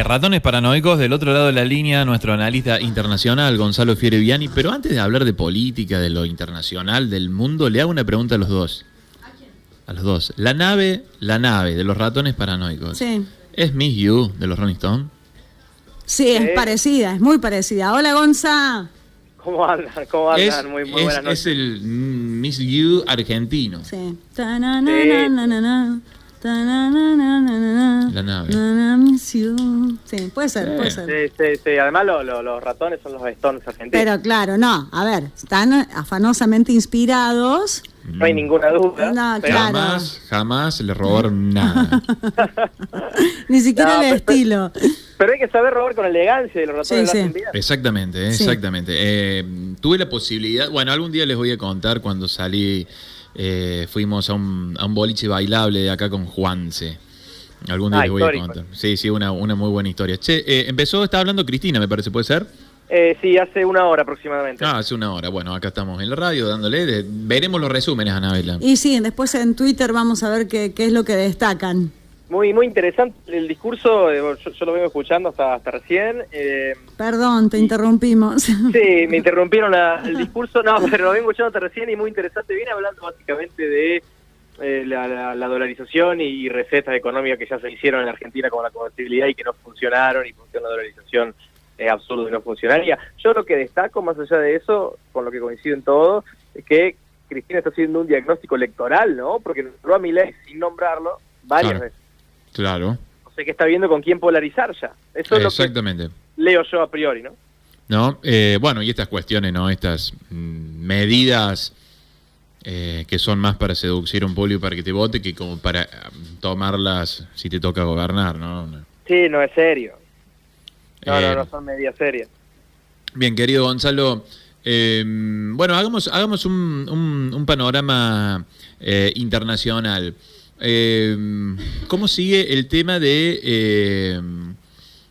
Ratones paranoicos, del otro lado de la línea, nuestro analista internacional, Gonzalo Fiereviani. Pero antes de hablar de política, de lo internacional, del mundo, le hago una pregunta a los dos. ¿A quién? A los dos. La nave de los Ratones paranoicos. Sí. ¿Es Miss You de los Rolling Stones? Sí, es parecida, es muy parecida. Hola, Gonza. ¿Cómo andan? ¿Cómo andan? Muy buenas noches. Es el Miss You argentino. Sí. La nave. Sí, puede ser, puede ser. Sí. Además los ratones son los Stones argentinos. Pero claro, no, a ver, están afanosamente inspirados. No hay ninguna duda. No, pero claro. Jamás le robaron nada. Ni siquiera No, el estilo. Pero hay que saber robar con elegancia y los ratones Sí, lo sí. hacen bien. Exactamente, Sí. exactamente. Tuve la posibilidad, bueno, algún día les voy a contar cuando salí, fuimos a un boliche bailable de acá con Juanse. Algún día les voy histórico. a contar. Sí, una muy buena historia. Che, estaba hablando Cristina, me parece, ¿puede ser? Sí, hace una hora aproximadamente. Hace una hora. Bueno, acá estamos en la radio dándole. Veremos los resúmenes, Anabela. Y sí, después en Twitter vamos a ver qué es lo que destacan. Muy interesante el discurso, yo lo vengo escuchando hasta recién. Perdón, te interrumpimos. Sí, me interrumpieron el discurso, no, pero lo vengo escuchando hasta recién y muy interesante. Viene hablando básicamente de la dolarización y recetas económicas que ya se hicieron en Argentina como la convertibilidad y que no funcionaron, y funciona la dolarización es absurdo y no funcionaría. Yo lo que destaco, más allá de eso, con lo que coincido en todo, es que Cristina está haciendo un diagnóstico electoral, ¿no? Porque nombró a Milei sin nombrarlo varias veces. Claro. O sea que está viendo con quién polarizar ya. Eso es lo Exactamente. que leo yo a priori, ¿no? ¿No? Bueno, y estas cuestiones, ¿no? Estas medidas que son más para seducir a un público para que te vote que como para tomarlas si te toca gobernar, ¿no? Sí, no es serio. No son medidas serias. Bien, querido Gonzalo, bueno, hagamos un panorama internacional. ¿Cómo sigue el tema de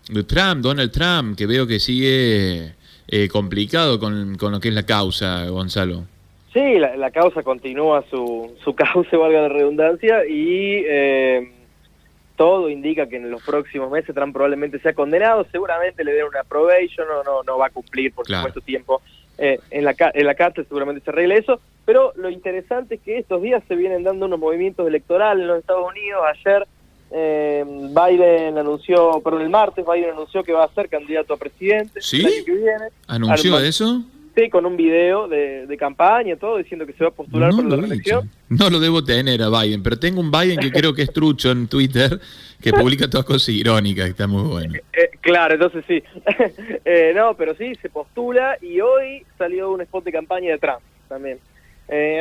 Donald Trump, que veo que sigue complicado con lo que es la causa, Gonzalo? Sí, la causa continúa su cauce, valga la redundancia, y todo indica que en los próximos meses Trump probablemente sea condenado, seguramente le den una probation, no va a cumplir, por supuesto, tiempo en la cárcel, seguramente se arregle eso, pero lo interesante es que estos días se vienen dando unos movimientos electorales en los Estados Unidos. Ayer el martes Biden anunció que va a ser candidato a presidente. ¿Sí? El año que viene. ¿Anunció eso? Sí, con un video de campaña, todo, diciendo que se va a postular por la reelección. No lo debo tener a Biden, pero tengo un Biden que creo que es trucho en Twitter, que publica todas cosas irónicas, que está muy bueno. Claro, entonces sí. No, pero sí, se postula y hoy salió un spot de campaña de Trump también.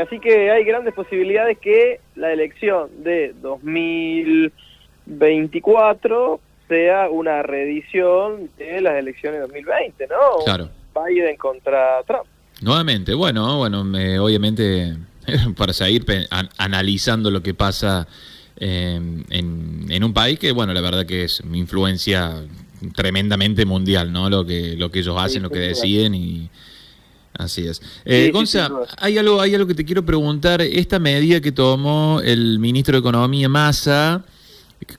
Así que hay grandes posibilidades que la elección de 2024 sea una reedición de las elecciones de 2020, ¿no? Claro. Biden contra Trump. Nuevamente, bueno, obviamente para seguir analizando lo que pasa en un país que, bueno, la verdad que es una influencia tremendamente mundial, ¿no? Lo que ellos hacen, Sí, lo que sin duda. deciden y así es. Gonza, sin duda. hay algo que te quiero preguntar. Esta medida que tomó el ministro de Economía, Massa,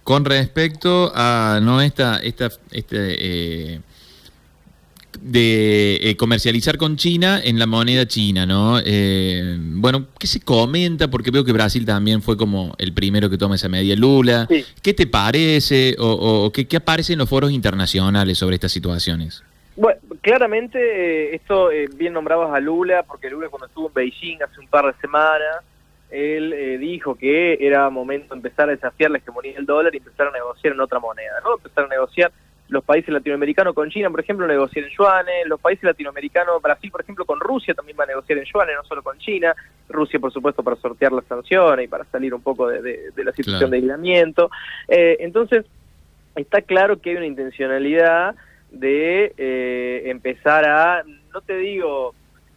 con respecto a de comercializar con China en la moneda china, ¿no? Bueno, ¿qué se comenta? Porque veo que Brasil también fue como el primero que toma esa medida. Lula, Sí. ¿qué te parece o qué aparece en los foros internacionales sobre estas situaciones? Bueno, claramente esto bien nombrabas a Lula, porque Lula cuando estuvo en Beijing hace un par de semanas, él dijo que era momento de empezar a desafiar la hegemonía del dólar y empezar a negociar en otra moneda, ¿no? Empezar a negociar los países latinoamericanos con China, por ejemplo, negociar en yuanes, los países latinoamericanos, Brasil, por ejemplo, con Rusia también va a negociar en yuanes, no solo con China, Rusia, por supuesto, para sortear las sanciones y para salir un poco de la situación de aislamiento. Entonces, está claro que hay una intencionalidad de empezar a, no te digo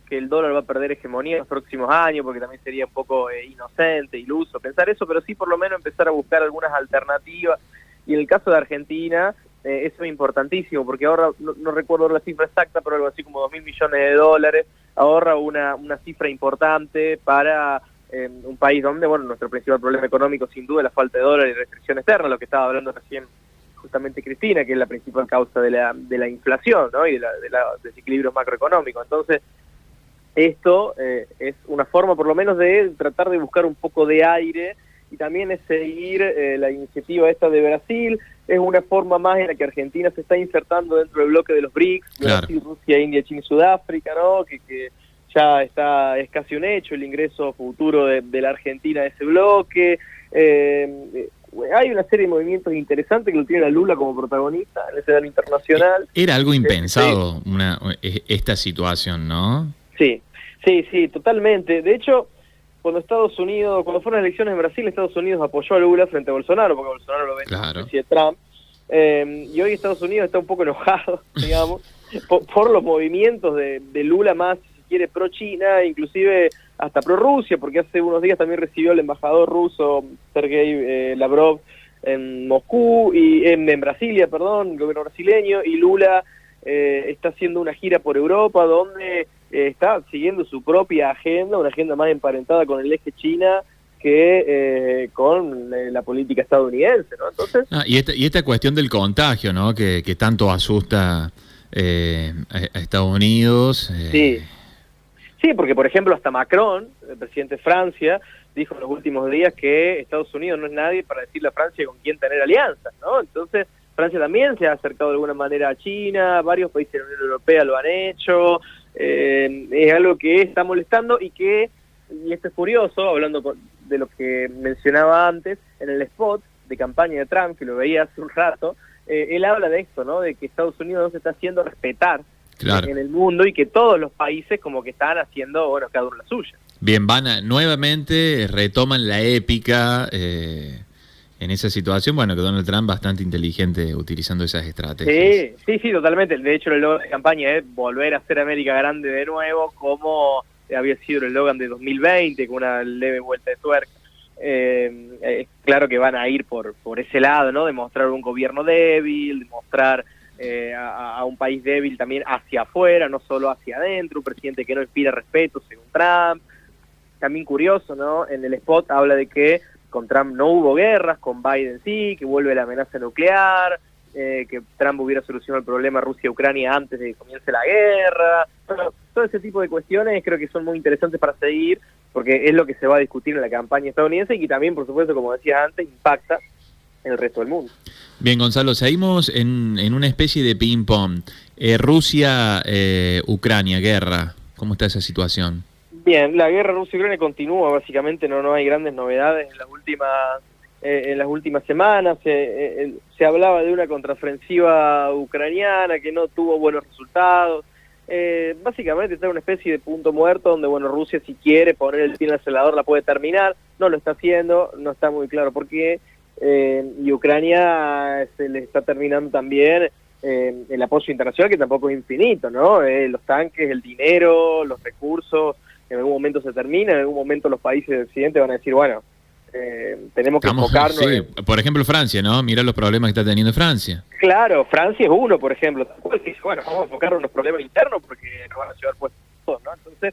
que el dólar va a perder hegemonía en los próximos años, porque también sería un poco inocente, iluso pensar eso, pero sí por lo menos empezar a buscar algunas alternativas. Y en el caso de Argentina, eso es importantísimo, porque ahorra, no recuerdo la cifra exacta, pero algo así como $2.000 millones, ahorra una cifra importante para un país donde, bueno, nuestro principal problema económico sin duda es la falta de dólar y restricción externa, lo que estaba hablando recién justamente Cristina, que es la principal causa de la inflación, ¿no? Y de los desequilibrios macroeconómicos. Entonces, esto es una forma por lo menos de tratar de buscar un poco de aire, y también es seguir la iniciativa esta de Brasil. Es una forma más en la que Argentina se está insertando dentro del bloque de los BRICS, claro. Brasil, Rusia, India, China y Sudáfrica, ¿no? Que ya es casi un hecho el ingreso futuro de la Argentina a ese bloque. Hay una serie de movimientos interesantes que lo tiene a Lula como protagonista en el escenario internacional. Era algo impensado esta situación, ¿no? Sí, totalmente. De hecho, cuando fueron las elecciones en Brasil, Estados Unidos apoyó a Lula frente a Bolsonaro, porque Bolsonaro lo ve como especie de Trump. Y hoy Estados Unidos está un poco enojado, digamos, por los movimientos de Lula más, si quiere, pro-China, inclusive hasta pro-Rusia, porque hace unos días también recibió el embajador ruso, Sergei Lavrov, en Moscú, y en Brasilia, perdón, el gobierno brasileño, y Lula está haciendo una gira por Europa donde está siguiendo su propia agenda, una agenda más emparentada con el eje China que con la política estadounidense, ¿no? Entonces, y esta cuestión del contagio, ¿no? Que tanto asusta a Estados Unidos. Sí, porque por ejemplo hasta Macron, el presidente de Francia, dijo en los últimos días que Estados Unidos no es nadie para decirle a Francia con quién tener alianzas, ¿no? Entonces, Francia también se ha acercado de alguna manera a China, varios países de la Unión Europea lo han hecho. Es algo que está molestando y esto es curioso, hablando de lo que mencionaba antes, en el spot de campaña de Trump, que lo veía hace un rato, él habla de esto, ¿no? De que Estados Unidos no se está haciendo respetar en el mundo y que todos los países como que están haciendo, bueno, cada uno la suya. Bien, nuevamente retoman la épica en esa situación, bueno, que Donald Trump bastante inteligente utilizando esas estrategias. Sí, totalmente. De hecho, el eslogan de campaña es volver a hacer América grande de nuevo, como había sido el eslogan de 2020, con una leve vuelta de tuerca. Claro que van a ir por ese lado, ¿no? De mostrar un gobierno débil, de mostrar a un país débil también hacia afuera, no solo hacia adentro, un presidente que no inspira respeto, según Trump. También curioso, ¿no? En el spot habla de que con Trump no hubo guerras, con Biden sí, que vuelve la amenaza nuclear, que Trump hubiera solucionado el problema Rusia-Ucrania antes de que comience la guerra. Bueno, todo ese tipo de cuestiones creo que son muy interesantes para seguir, porque es lo que se va a discutir en la campaña estadounidense y que también, por supuesto, como decía antes, impacta en el resto del mundo. Bien, Gonzalo, seguimos en una especie de ping-pong. Rusia-Ucrania, guerra. ¿Cómo está esa situación? Bien, la guerra Rusia-Ucrania continúa, básicamente no hay grandes novedades en las últimas semanas. Se hablaba de una contraofensiva ucraniana que no tuvo buenos resultados. Básicamente está en una especie de punto muerto donde, bueno, Rusia, si quiere poner el pie en el acelerador, la puede terminar. No lo está haciendo, no está muy claro por qué. Y Ucrania se le está terminando también el apoyo internacional, que tampoco es infinito, ¿no? Los tanques, el dinero, los recursos, en algún momento se termina, en algún momento los países del occidente van a decir, bueno, tenemos que enfocarnos por ejemplo, Francia, ¿no? Mira los problemas que está teniendo Francia. Claro, Francia es uno, por ejemplo. Dice, bueno, vamos a enfocarnos en los problemas internos porque nos van a llevar puestos todos, ¿no? Entonces,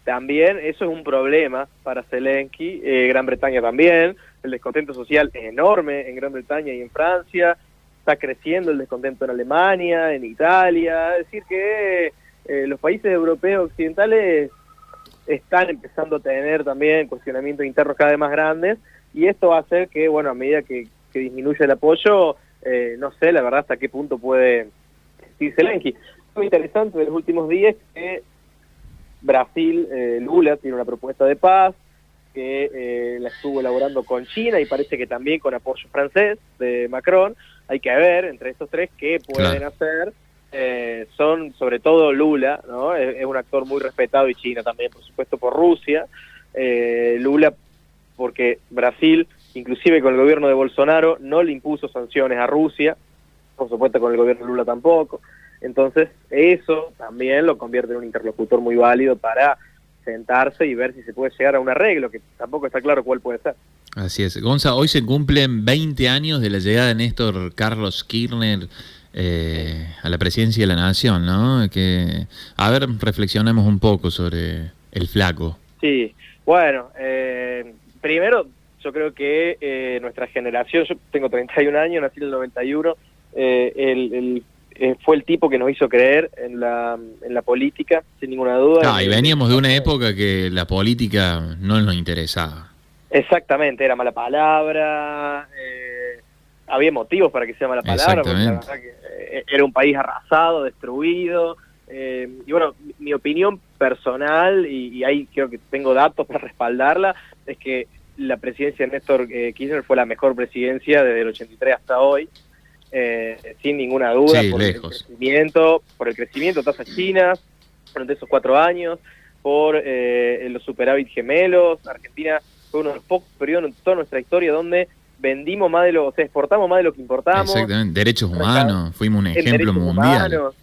también eso es un problema para Zelensky. Gran Bretaña también. El descontento social es enorme en Gran Bretaña y en Francia. Está creciendo el descontento en Alemania, en Italia. Es decir que los países europeos occidentales están empezando a tener también cuestionamientos internos cada vez más grandes, y esto va a hacer que, bueno, a medida que disminuye el apoyo, no sé la verdad hasta qué punto puede existir Zelensky. Muy interesante de los últimos días que Brasil, Lula, tiene una propuesta de paz que la estuvo elaborando con China y parece que también con apoyo francés de Macron. Hay que ver entre estos tres qué pueden hacer. Son sobre todo Lula, ¿no? Es un actor muy respetado, y China también, por supuesto, por Rusia. Lula, porque Brasil, inclusive con el gobierno de Bolsonaro, no le impuso sanciones a Rusia, por supuesto con el gobierno de Lula tampoco. Entonces eso también lo convierte en un interlocutor muy válido para sentarse y ver si se puede llegar a un arreglo, que tampoco está claro cuál puede ser. Así es. Gonza, hoy se cumplen 20 años de la llegada de Néstor Carlos Kirchner a la presidencia de la Nación, ¿no? Que, a ver, reflexionemos un poco sobre el flaco. Sí, bueno, primero yo creo que nuestra generación, yo tengo 31 años, nací en el 91, fue el tipo que nos hizo creer en la política, sin ninguna duda. Y veníamos de una época que la política no nos interesaba. Exactamente, era mala palabra, había motivos para que sea mala palabra, porque la verdad que era un país arrasado, destruido, y bueno, mi opinión personal, y ahí creo que tengo datos para respaldarla, es que la presidencia de Néstor Kirchner fue la mejor presidencia desde el 83 hasta hoy, sin ninguna duda, sí, por lejos. por el crecimiento de tasas chinas durante esos 4 años, por los superávit gemelos. Argentina fue uno de los pocos periodos en toda nuestra historia donde vendimos más exportamos más de lo que importamos. Exactamente, derechos humanos, fuimos un ejemplo mundial. Humanos.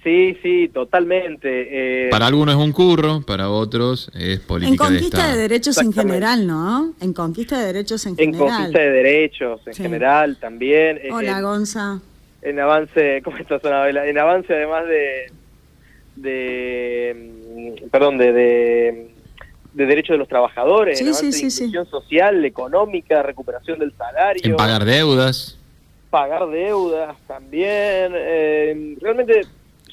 Sí, totalmente. Para algunos es un curro, para otros es política de Estado. En conquista de derechos en general, ¿no? En conquista de derechos en general. En conquista de derechos en general también. Hola, Gonza. En avance, ¿cómo estás, Anabela? En avance además de derechos de los trabajadores, en avance de inclusión social, económica, recuperación del salario. En pagar deudas. Pagar deudas también. Realmente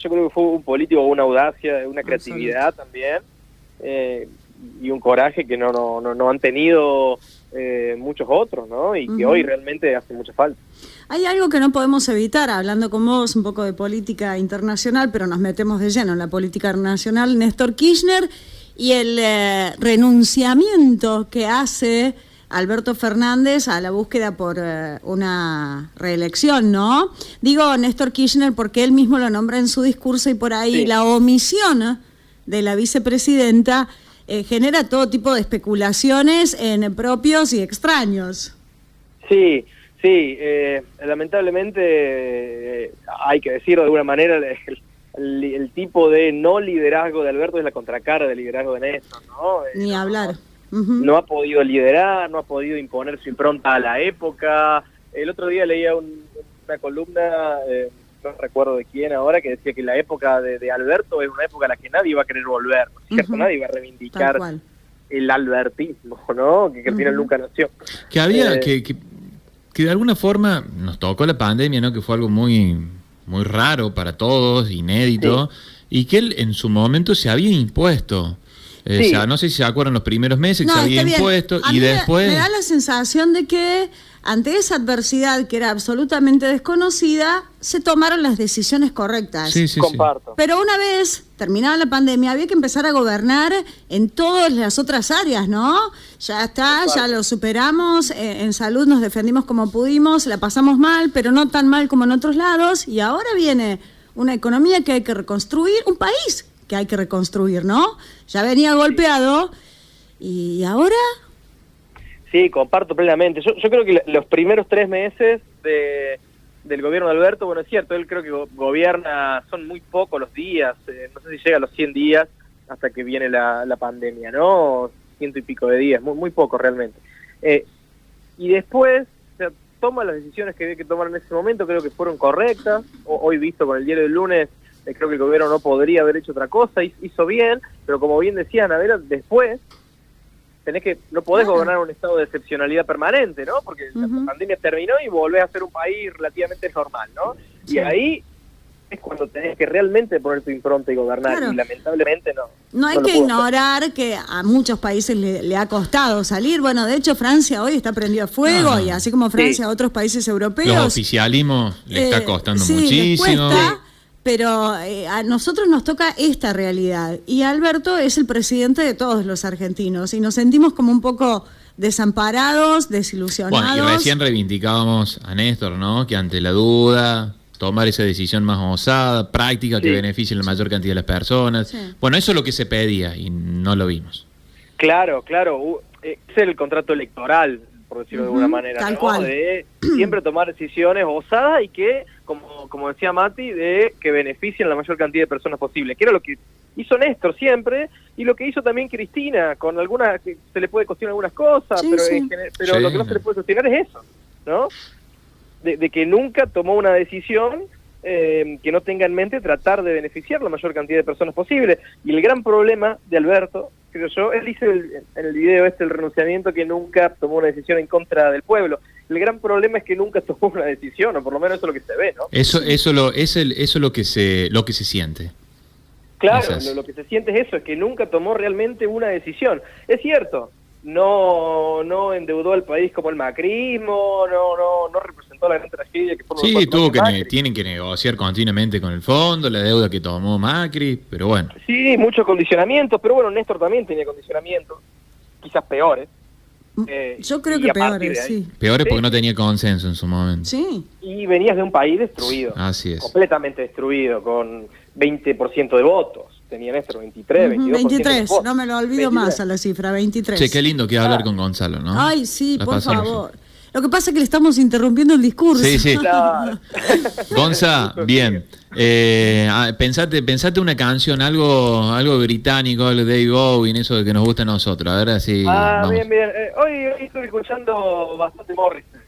yo creo que fue un político con una audacia, una creatividad también, y un coraje que no han tenido muchos otros, ¿no? Y que hoy realmente hace mucha falta. Hay algo que no podemos evitar, hablando con vos un poco de política internacional, pero nos metemos de lleno en la política nacional. Néstor Kirchner y el renunciamiento que hace Alberto Fernández a la búsqueda por una reelección, ¿no? Digo Néstor Kirchner porque él mismo lo nombra en su discurso, y por ahí la omisión de la vicepresidenta genera todo tipo de especulaciones en propios y extraños. Sí, lamentablemente hay que decirlo de alguna manera, el tipo de no liderazgo de Alberto es la contracara del liderazgo de Néstor, ¿no? Ni hablar. No ha podido liderar, no ha podido imponer su impronta a la época. El otro día leía una columna, no recuerdo de quién ahora, que decía que la época de Alberto es una época a la que nadie iba a querer volver, ¿cierto? Nadie iba a reivindicar el albertismo, ¿no? Que al final nunca nació. Que había, que de alguna forma nos tocó la pandemia, ¿no? Que fue algo muy, muy raro para todos, inédito, y que él en su momento se había impuesto. O sea, no sé si se acuerdan los primeros meses que se había impuesto y después... Me da la sensación de que ante esa adversidad que era absolutamente desconocida, se tomaron las decisiones correctas. Sí. Comparto. Pero una vez terminada la pandemia, había que empezar a gobernar en todas las otras áreas, ¿no? Ya está, ya lo superamos, en salud nos defendimos como pudimos, la pasamos mal, pero no tan mal como en otros lados, y ahora viene una economía que hay que reconstruir, un país que hay que reconstruir, ¿no? Ya venía golpeado, y ahora... Sí, comparto plenamente. Yo creo que los primeros 3 meses del gobierno de Alberto, bueno, es cierto, él creo que gobierna, son muy pocos los días, no sé si llega a los 100 días hasta que viene la pandemia, ¿no? 100 y pico de días, muy poco realmente. Y después, o sea, toma las decisiones que había que tomar en ese momento, creo que fueron correctas. Hoy visto con el diario del lunes, creo que el gobierno no podría haber hecho otra cosa, hizo bien, pero como bien decía Anabela, después no podés gobernar un estado de excepcionalidad permanente, ¿no? Porque la pandemia terminó y volvés a ser un país relativamente normal, ¿no? Y ahí es cuando tenés que realmente poner tu impronta y gobernar, y lamentablemente no. No hay que ignorar que a muchos países le ha costado salir. Bueno, de hecho Francia hoy está prendido a fuego, y así como Francia, a otros países europeos. Los oficialismos le está costando muchísimo. Les cuesta, pero a nosotros nos toca esta realidad, y Alberto es el presidente de todos los argentinos, y nos sentimos como un poco desamparados, desilusionados. Bueno, y recién reivindicábamos a Néstor, ¿no? Que ante la duda, tomar esa decisión más osada, práctica, que beneficie a la mayor cantidad de las personas. Bueno, eso es lo que se pedía y no lo vimos. Claro, es el contrato electoral, por decirlo de alguna manera, tal ¿no? cual. De siempre tomar decisiones osadas y que, como decía Mati, de que beneficien a la mayor cantidad de personas posible, que era lo que hizo Néstor siempre, y lo que hizo también Cristina, con algunas, que se le puede cuestionar algunas cosas, pero lo que no se le puede cuestionar es eso, ¿no? De que nunca tomó una decisión que no tenga en mente tratar de beneficiar la mayor cantidad de personas posible. Y el gran problema de Alberto, creo yo, él dice en el video el renunciamiento, que nunca tomó una decisión en contra del pueblo. El gran problema es que nunca tomó una decisión, o por lo menos eso es lo que se ve, ¿no? Eso es lo que se siente. Claro, lo que se siente es eso, es que nunca tomó realmente una decisión. Es cierto, no endeudó al país como el macrismo, no representó la gran tragedia que fueron los 4 años de Macri. Tienen que negociar continuamente con el fondo, la deuda que tomó Macri, pero bueno. Sí, muchos condicionamientos, pero bueno, Néstor también tenía condicionamientos, quizás peores. Yo creo que peores, sí. Peores porque no tenía consenso en su momento. Sí. Y venías de un país destruido. Así es. Completamente destruido, con 20% de votos. Tenía Néstor 23, 22% 23, de votos. no me lo olvido 23. más a la cifra, 23. Che, qué lindo que hablar con Gonzalo, ¿no? Ay, sí, La por pasamos favor. Lo que pasa es que le estamos interrumpiendo el discurso. Sí, sí. Claro. Gonza, bien. Pensate una canción, algo británico, algo de David Bowie, en eso que nos gusta a nosotros. A ver, así. Vamos. Bien. Hoy estoy escuchando bastante Morrissey.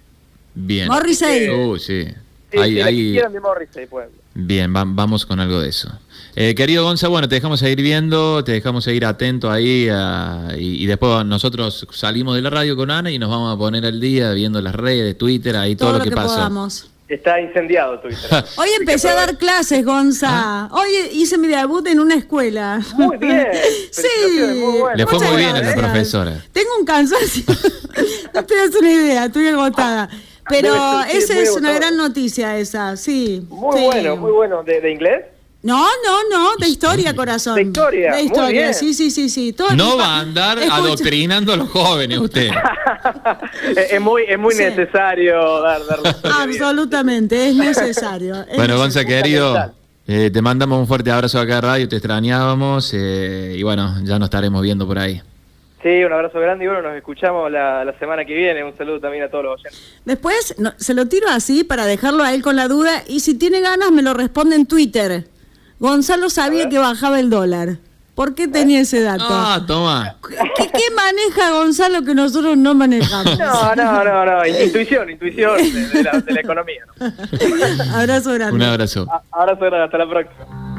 Bien. Morrissey. Sí. Sí, que quieran de Morrissey, pues. Bien, vamos con algo de eso. Querido Gonza, bueno, te dejamos seguir viendo, te dejamos seguir atento ahí y después nosotros salimos de la radio con Ana y nos vamos a poner al día viendo las redes, Twitter, ahí todo lo que pasa. Podamos. Está incendiado Twitter. Hoy empecé a dar clases, Gonza. Hoy hice mi debut en una escuela. Muy bien. Sí. Muy bueno. Le fue Muchas muy bien a la gracias. profesora. Tengo un cansancio. No te das una idea, estoy agotada. Pero Debe ser, sí, esa es muy una agotado. gran noticia esa, sí. Muy Sí. bueno. ¿De inglés? No, de historia, corazón. De historia, De muy historia, bien. sí. Todo No el- va a andar Escucha. adoctrinando a los jóvenes usted. Es muy Sí. necesario dar Absolutamente, es necesario. es Bueno, Gonza, necesario. querido, fundamental. te mandamos un fuerte abrazo acá a Radio, te extrañábamos y bueno, ya nos estaremos viendo por ahí. Sí, un abrazo grande y bueno, nos escuchamos la semana que viene. Un saludo también a todos los oyentes. Después se lo tiro así para dejarlo a él con la duda y si tiene ganas me lo responde en Twitter. Gonzalo sabía que bajaba el dólar. ¿Por qué tenía ese dato? Ah, toma. ¿Qué maneja Gonzalo que nosotros no manejamos? No. Intuición de la economía, ¿no? Abrazo grande. Un abrazo. Abrazo grande, hasta la próxima.